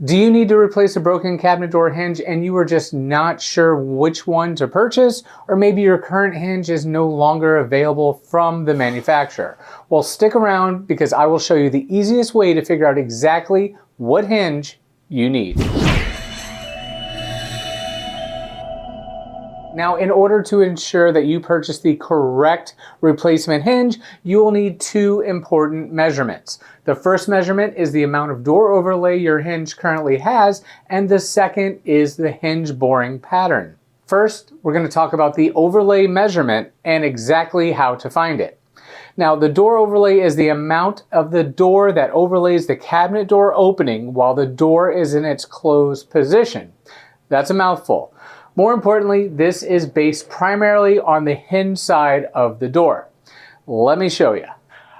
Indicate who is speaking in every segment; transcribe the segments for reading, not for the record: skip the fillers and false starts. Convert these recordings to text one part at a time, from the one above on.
Speaker 1: Do you need to replace a broken cabinet door hinge and you are just not sure which one to purchase? Or maybe your current hinge is no longer available from the manufacturer? Well, stick around because I will show you the easiest way to figure out exactly what hinge you need. Now, in order to ensure that you purchase the correct replacement hinge, you will need two important measurements. The first measurement is the amount of door overlay your hinge currently has, and the second is the hinge boring pattern. First, we're going to talk about the overlay measurement and exactly how to find it. Now, the door overlay is the amount of the door that overlays the cabinet door opening while the door is in its closed position. That's a mouthful. More importantly, this is based primarily on the hinge side of the door. Let me show you.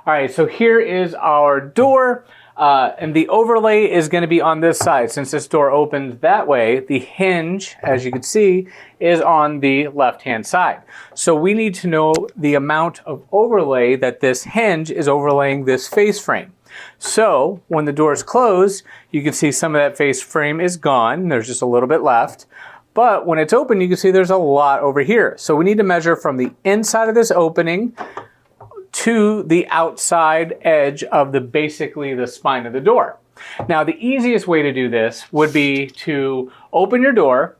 Speaker 1: All right, so here is our door, and the overlay is going to be on this side. Since this door opens that way, the hinge, as you can see, is on the left-hand side. So we need to know the amount of overlay that this hinge is overlaying this face frame. So when the door is closed, you can see some of that face frame is gone. There's just a little bit left. But when it's open, you can see there's a lot over here. So we need to measure from the inside of this opening to the outside edge of basically the spine of the door. Now, the easiest way to do this would be to open your door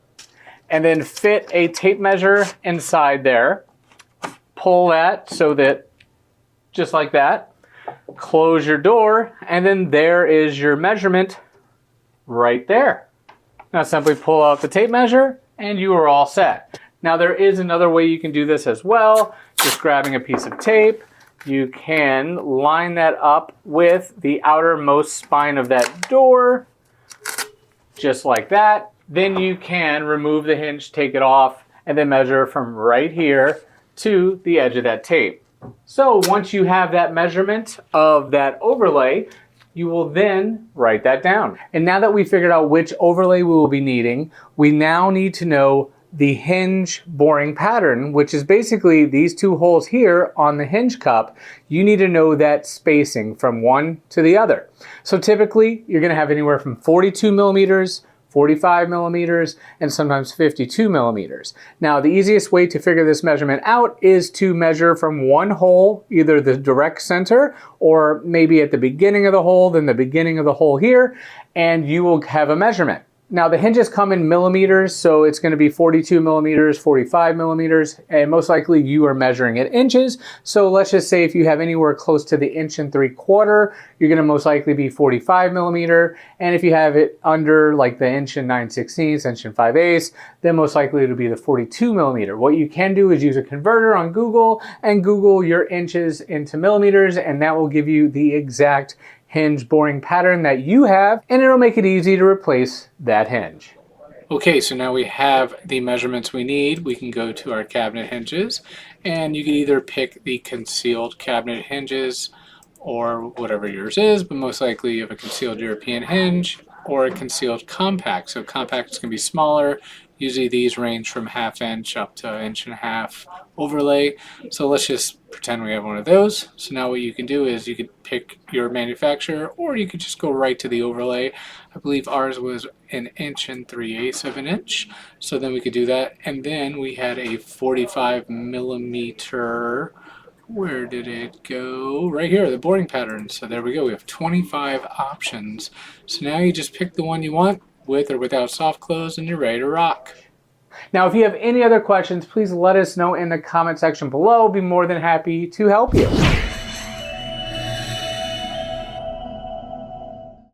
Speaker 1: and then fit a tape measure inside there. Pull that so that, just like that, close your door, and then there is your measurement right there. Now simply pull out the tape measure and you are all set. Now there is another way you can do this as well. Just grabbing a piece of tape, you can line that up with the outermost spine of that door, just like that. Then you can remove the hinge, take it off, and then measure from right here to the edge of that tape. So once you have that measurement of that overlay, you will then write that down. And now that we figured out which overlay we will be needing, we now need to know the hinge boring pattern, which is basically these two holes here on the hinge cup. You need to know that spacing from one to the other. So typically you're going to have anywhere from 42 millimeters, 45 millimeters, and sometimes 52 millimeters. Now, the easiest way to figure this measurement out is to measure from one hole, either the direct center or maybe at the beginning of the hole, then the beginning of the hole here, and you will have a measurement. Now, the hinges come in millimeters, so it's going to be 42 millimeters, 45 millimeters, and most likely you are measuring it inches. So let's just say if you have anywhere close to the 1 3/4, you're going to most likely be 45 millimeter. And if you have it under like the 1 9/16, 1 5/8, then most likely it'll be the 42 millimeter. What you can do is use a converter on Google and Google your inches into millimeters, and that will give you the exact hinge boring pattern that you have, and it'll make it easy to replace that hinge. Okay, so now we have the measurements we need. We can go to our cabinet hinges, and you can either pick the concealed cabinet hinges or whatever yours is, but most likely you have a concealed European hinge or a concealed compact. So compact is going to be smaller. Usually these range from 1/2 inch up to 1.5 inch overlay. So let's just pretend we have one of those. So now what you can do is you could pick your manufacturer, or you could just go right to the overlay. I believe ours was 1 3/8 inch. So then we could do that. And then we had a 45 millimeter. Where did it go? Right here, the boring pattern. So there we go. We have 25 options. So now you just pick the one you want, with or without soft close, and you're ready to rock. Now, if you have any other questions, please let us know in the comment section below. I'll be more than happy to help you.